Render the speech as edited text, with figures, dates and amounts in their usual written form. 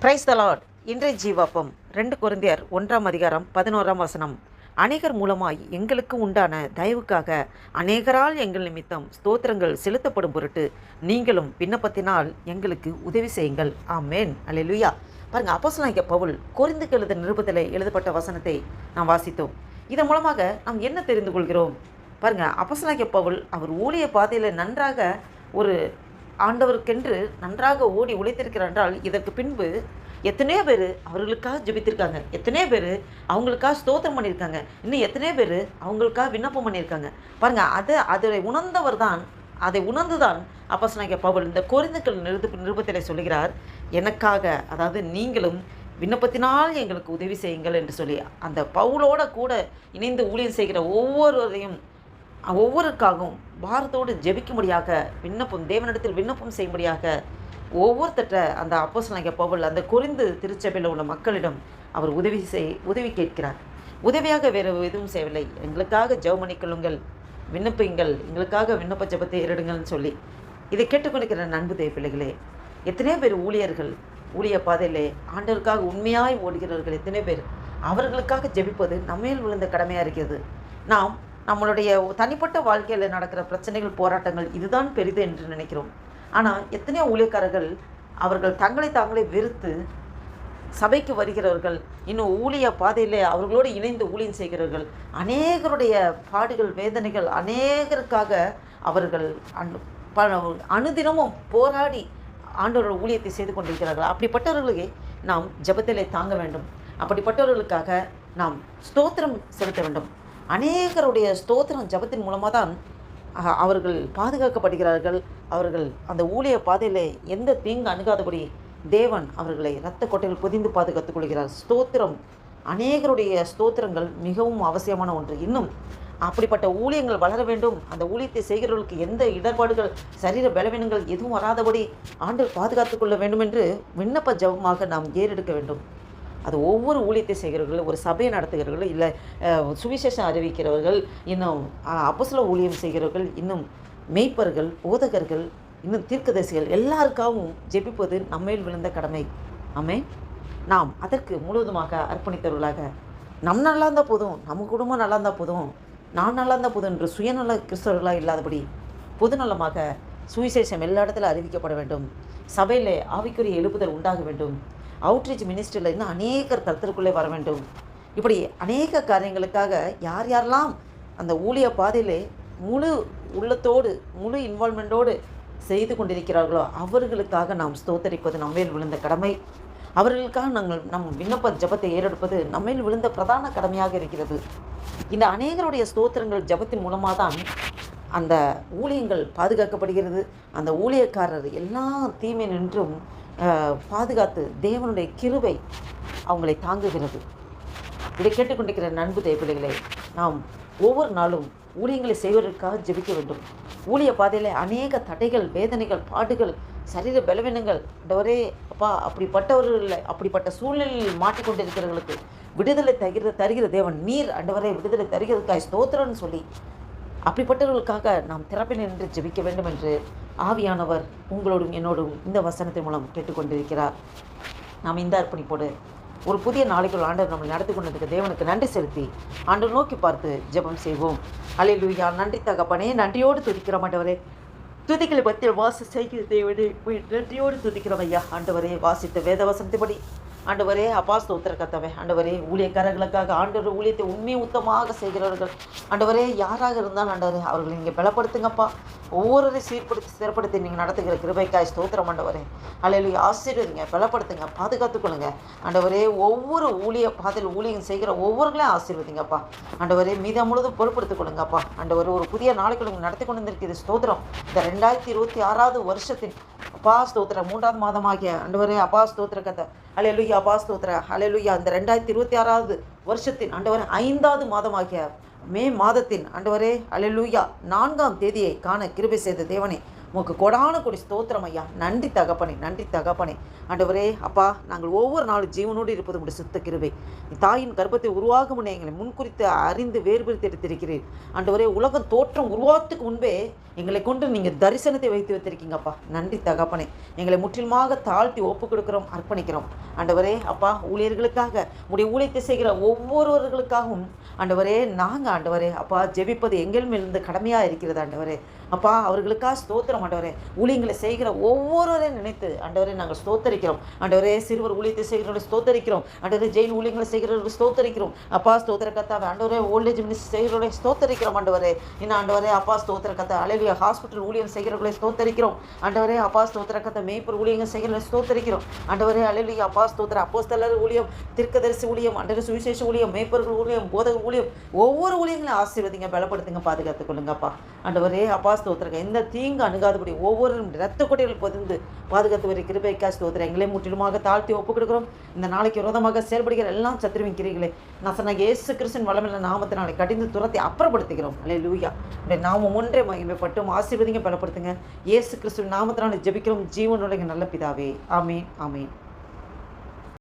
Praise the Lord. இன்றைய ஜீவாப்பம் 2 கொரிந்தியர் 1ஆம் அதிகாரம் 11ஆம் வசனம். அநேகர் மூலமாய் எங்களுக்கு உண்டான தயவுக்காக அநேகரால் எங்கள் நிமித்தம் ஸ்தோத்திரங்கள் செலுத்தப்படும் பொருட்டு நீங்களும் விண்ணப்பத்தினால் எங்களுக்கு உதவி செய்யுங்கள். ஆமேன். அல்லேலூயா. பாருங்கள், அப்போஸ்தலனாகிய பவுல் கொரிந்துக்கு எழுதிய நிருபத்தில் எழுதப்பட்ட வசனத்தை நாம் வாசித்தோம். இதன் மூலமாக நாம் என்ன தெரிந்து கொள்கிறோம்? பாருங்கள், அப்போஸ்தலனாகிய பவுல் அவர் ஊழிய பாதையில் நன்றாக ஒரு ஆண்டவருக்கென்று நன்றாக ஓடி உழைத்திருக்கிறார் என்றால், இதற்கு பின்பு எத்தனையோ பேர் அவர்களுக்காக ஜெபித்திருக்காங்க, எத்தனையோ பேர் அவங்களுக்காக ஸ்தோத்திரம் பண்ணியிருக்காங்க, இன்னும் எத்தனையோ பேர் அவங்களுக்காக விண்ணப்பம் பண்ணியிருக்காங்க. பாருங்கள், அதை உணர்ந்து தான் அப்போஸ்தலனாகிய பவுல் இந்த கொரிந்துக்கள் நிருபத்தில் சொல்லுகிறார், எனக்காக, அதாவது நீங்களும் விண்ணப்பத்தினால் எங்களுக்கு உதவி செய்யுங்கள் என்று சொல்லி அந்த பவுலோட கூட இணைந்து ஊழியம் செய்கிற ஒவ்வொருக்காகவும் பாரத்தோடு ஜெபிக்கும்படியாக தேவனிடத்தில் விண்ணப்பம் செய்யும்படியாக ஒவ்வொருத்தட்ட அந்த அப்போஸ்தலனாகிய பவுல் அந்த கொரிந்து திருச்சபையில் உள்ள மக்களிடம் அவர் உதவி கேட்கிறார். உதவியாக வேறு எதுவும் செய்யவில்லை. எங்களுக்காக ஜெபம் பண்ணிக்கொள்ளுங்கள், விண்ணப்பிங்கள், எங்களுக்காக விண்ணப்ப ஜெபத்தை ஏறிடுங்கள்னு சொல்லி. இதை கேட்டுக்கொண்டிருக்கிற அன்பு தேவ பிள்ளைகளே, எத்தனையோ பேர் ஊழிய பாதையிலே ஆண்டவருக்காக உண்மையாய் ஓடுகிறவர்கள் எத்தனை பேர், அவர்களுக்காக ஜெபிப்பது நம்மேல் விழுந்த கடமையாக இருக்கிறது. நம்மளுடைய தனிப்பட்ட வாழ்க்கையில் நடக்கிற பிரச்சனைகள், போராட்டங்கள் இதுதான் பெரிது என்று நினைக்கிறோம். ஆனால் எத்தனையோ ஊழியக்காரர்கள் அவர்கள் தங்களை தாங்களே வெறுத்து சபைக்கு வருகிறவர்கள், இன்னும் ஊழிய பாதையில் அவர்களோடு இணைந்து ஊழியம் செய்கிறவர்கள், அநேகருடைய பாடுகள், வேதனைகள், அநேகருக்காக அவர்கள் அனுதினமும் போராடி ஆண்டவரோட ஊழியத்தை செய்து கொண்டிருக்கிறார்கள். அப்படிப்பட்டவர்களுக்கு நாம் ஜெபத்திலே தாங்க வேண்டும். அப்படிப்பட்டவர்களுக்காக நாம் ஸ்தோத்திரம் செலுத்த வேண்டும். அநேகருடைய ஸ்தோத்திரம் ஜெபத்தின் மூலமாக தான் அவர்கள் பாதுகாக்கப்படுகிறார்கள். அவர்கள் அந்த ஊழிய பாதையில் எந்த தீங்கு அணுகாதபடி தேவன் அவர்களை இரத்த கொட்டைகள் பொதிந்து பாதுகாத்துக் கொள்கிறார். ஸ்தோத்திரம், அநேகருடைய ஸ்தோத்திரங்கள் மிகவும் அவசியமான ஒன்று. இன்னும் அப்படிப்பட்ட ஊழியங்கள் வளர வேண்டும். அந்த ஊழியத்தை செய்கிறவர்களுக்கு எந்த இடர்பாடுகள், சரீர பலவீனங்கள் எதுவும் வராதபடி ஆண்டவர் பாதுகாத்துக் கொள்ள வேண்டும் என்று விண்ணப்ப ஜெபமாக நாம் ஏறெடுக்க வேண்டும். அது ஒவ்வொரு ஊழியத்தை செய்கிறவர்கள், ஒரு சபையை நடத்துகிறவர்கள், இல்லை சுவிசேஷம் அறிவிக்கிறவர்கள், இன்னும் அப்போஸ்தல ஊழியம் செய்கிறவர்கள், இன்னும் மெய்ப்பர்கள், போதகர்கள், இன்னும் தீர்க்கதரிசிகள் எல்லாருக்காகவும் ஜெபிப்பது நம்மேல் விழுந்த கடமை. ஆமென். நாம் அதற்கு முழுவதுமாக அர்ப்பணித்தவர்களாக, நம் நல்லா இருந்தால் போதும், நம்ம குடும்பம் நல்லா இருந்தால் போதும், நான் நல்லா இருந்தால் போதும் என்று சுயநல கிறிஸ்தவர்களாக இல்லாதபடி பொதுநலமாக சுவிசேஷம் எல்லா இடத்துல அறிவிக்கப்பட வேண்டும். சபையில் ஆவிக்குரிய எழுப்புதல் உண்டாக வேண்டும். அவுட்ரீச் மினிஸ்ட்ரியில் இன்னும் அநேகர் கருத்திற்குள்ளே வர வேண்டும். இப்படி அநேக காரியங்களுக்காக யாரெல்லாம் அந்த ஊழிய பாதையிலே முழு உள்ளத்தோடு, முழு இன்வால்மெண்ட்டோடு செய்து கொண்டிருக்கிறார்களோ அவர்களுக்காக நாம் ஸ்தோத்தரிப்பது நம்மேல் விழுந்த கடமை. அவர்களுக்காக நம் விண்ணப்ப ஜெபத்தை ஏறெடுப்பது நம்மேல் விழுந்த பிரதான கடமையாக இருக்கிறது. இந்த அநேகருடைய ஸ்தோத்திரங்கள் ஜெபத்தின் மூலமாக தான் அந்த ஊழியங்கள் பாதுகாக்கப்படுகிறது. அந்த ஊழியக்காரர் எல்லா தீமை நின்றும் பாதுகாத்து தேவனுடைய கிருபை அவங்களை தாங்குகிறது. இதை கேட்டுக்கொண்டிருக்கிற நண்பு தேவபிள்ளைகளே, நாம் ஒவ்வொரு நாளும் ஊழியங்களை செய்வதற்காக ஜெபிக்க வேண்டும். ஊழிய பாதையில் அநேக தடைகள், வேதனைகள், பாடுகள், சரீர பலவீனங்கள், ஆண்டவரே அப்பா, அப்படிப்பட்ட சூழ்நிலையில் மாட்டிக்கொண்டிருக்கிறவர்களுக்கு விடுதலை தருகிற தேவன் நீர், ஆண்டவரே விடுதலை தருகிறதுக்காக ஸ்தோத்திரம்னு சொல்லி அப்படிப்பட்டவர்களுக்காக நாம் திறப்பில் நின்று ஜெபிக்க வேண்டும் என்று ஆவியானவர் உங்களோடும் என்னோடும் இந்த வசனத்தின் மூலம் கேட்டுக்கொண்டிருக்கிறார். நாம் இந்த அர்ப்பணிப்போடு ஒரு புதிய நாளைக்குள் ஆண்டவர் நம்மளை நடத்தி கொண்டதுக்கு தேவனுக்கு நன்றி செலுத்தி ஆண்டவர் நோக்கி பார்த்து ஜெபம் செய்வோம். அல்லேலூயா. நன்றி தகப்பனே, நன்றியோடு துதிக்கிறோம் ஆண்டவரே. துதிகளை பற்றி செய்கிற தேவனே, நன்றியோடு துதிக்கிறோம் ஐயா. ஆண்டவரே, வாசித்த வேத வசனத்தைப்படி ஆண்டவரே அப்பா ஸ்தோத்திர கர்த்தாவே, ஆண்டவரே ஊழியக்காரர்களுக்காக ஆண்டவர் ஊழியத்தை உண்மை உத்தமாக செய்கிறவர்கள் ஆண்டவரே யாராக இருந்தாலும் ஆண்டவரே அவர்கள் நீங்கள் பலப்படுத்துங்கப்பா. ஒவ்வொருவரையும் சிறப்படுத்தி நீங்கள் நடத்துகிற கிருபைக்காய் ஸ்தோத்திரம் ஆண்டவரே. அல்லேலூயா. ஆசீர்வதிங்க, பலப்படுத்துங்க, பாதுகாத்துக்கொள்ளுங்க ஆண்டவரே. ஒவ்வொரு பாதையில் ஊழியம் செய்கிற ஒவ்வொருங்களையும் ஆசீர்வதிங்கப்பா ஆண்டவரே. மீதம் முழுதும் பொறுப்படுத்திக் கொள்ளுங்கப்பா ஆண்டவரே. ஒரு புதிய நாளைக்கு நீங்கள் நடத்தி கொண்டு வந்திருக்கிறது ஸ்தோத்திரம். இந்த 2026 வருஷத்தின் அப்பா ஸ்தோத்திர 3ஆம் மாதமாகிய ஆண்டவரே அப்பா ஸ்தோத்திர கதை அல்லேலூயா. அப்பா ஸ்தோத்திர அல்லேலூயா. இந்த 2026 வருஷத்தின் ஆண்டவரே 5ஆவது மாதமாகிய மே மாதத்தின் ஆண்டவரே அல்லேலூயா 4ஆம் தேதியை காண கிருபை செய்த தேவனே உமக்கு கொடான கொடி ஸ்தோத்திரம் ஐயா. நன்றி தகப்பனே, நன்றி தகப்பனே. ஆண்டவரே அப்பா, நாங்கள் ஒவ்வொரு நாளும் ஜீவனோடு இருப்பது உடைய சுத்த கிருபை. தாயின் கர்ப்பத்தை உருவாகும் முன்னே எங்களை முன்குறித்து அறிந்து வேறுபடுத்தி எடுத்திருக்கிறீர். ஆண்டவரே, உலகம் தோற்றம் உருவாகத்துக்கு முன்பே எங்களை கொண்டு நீங்கள் தரிசனத்தை வைத்து வைத்திருக்கீங்கப்பா. நன்றி தகப்பனே. எங்களை முற்றிலுமாக தாழ்த்தி ஒப்பு கொடுக்குறோம், அர்ப்பணிக்கிறோம். ஆண்டவரே அப்பா, ஊழியர்களுக்காக உடைய ஊழியத்தை செய்கிற ஒவ்வொருவர்களுக்காகவும் ஆண்டவரே நாங்கள் ஆண்டவரே அப்பா ஜெபிப்பது எங்கள் மேலிருந்து கடமையாக இருக்கிறது. ஆண்டவரே அப்பா, அவர்களுக்காக ஸ்தோத்திரம். ஆண்டவரே, ஊழியங்களை செய்கிற ஒவ்வொருவரையும் நினைத்து ஆண்டவரே நாங்கள் ஸ்தோத்தரிக்கிறோம். ஆண்டவரே, சிறுவர் ஊழியத்தை செய்கிறவர்கள் ஸ்தோத்தரிக்கிறோம். ஆண்டவரே, ஜெயின் ஊழியங்களை செய்கிறவர்கள் ஸ்தோத்தரிக்கிறோம். அப்பா ஸ்தோத்திர கத்தாவே. ஆண்டவரே, ஓல்டேஜ் மினிஸ்ட்ரி செய்கிறவர்களை ஸ்தோத்தரிக்கிறோம். ஆண்டவரே, இன்னும் ஆண்டவரே அப்பா ஸ்தோத்திர கத்தா. அலையிலியா ஹாஸ்பிட்டல் ஊழியம் செய்கிறவர்களை ஸ்தோத்தரிக்கிறோம். ஆண்டவரே அப்பா ஸ்தோத்திர கத்தா. மேய்ப்பர் ஊழியங்கள் செய்கிறவர்களை ஸ்தோத்தரிக்கிறோம். ஆண்டவரே அலையிலியா அப்பா ஸ்தோத்திர. அப்போஸ்தலர் ஊழியம், தீர்க்கதரிசி ஊழியம், ஆண்டவரே சுவிசேஷ ஊழியம், மேய்ப்பர்கள் ஊழியம், போதகர் ஊழியம், ஒவ்வொரு ஊழியங்களையும் ஆசீர்வதிங்க, பலப்படுத்துங்க, பாதுகாத்துக் கொள்ளுங்கப்பா. ஆண்டவரே அப்பா ஸ்தோத்திரம். எந்த தீங்கு அணுகாதபடி ஒவ்வொருவரும் இரத்த கொட்டைகள் பதிந்து பாதுகாத்து வரை கிருபைக்கா ஸ்தோத்திரம். எங்களே முற்றிலுமாக தாழ்த்தி ஒப்புக் கொடுக்கிறோம். இந்த நாளைக்கு விரோதமாக செயல்படுகிற எல்லாம் சத்துருவின் கிரிகளே நசனாகிய இயேசு கிறிஸ்துவின் வல்லமையுள்ள நாமத்தினாலே கடிந்து துரத்தி அப்புறப்படுத்துகிறோம். அல்லேலூயா. நாம ஒன்றே மகிமைப்பட்டும் ஆசீர்வதிங்க, பலப்படுத்துங்க. இயேசு கிறிஸ்துவின் நாமத்தினாலே ஜெபிக்கிறோம் ஜீவனுடைய நல்ல பிதாவே. ஆமேன், ஆமேன்.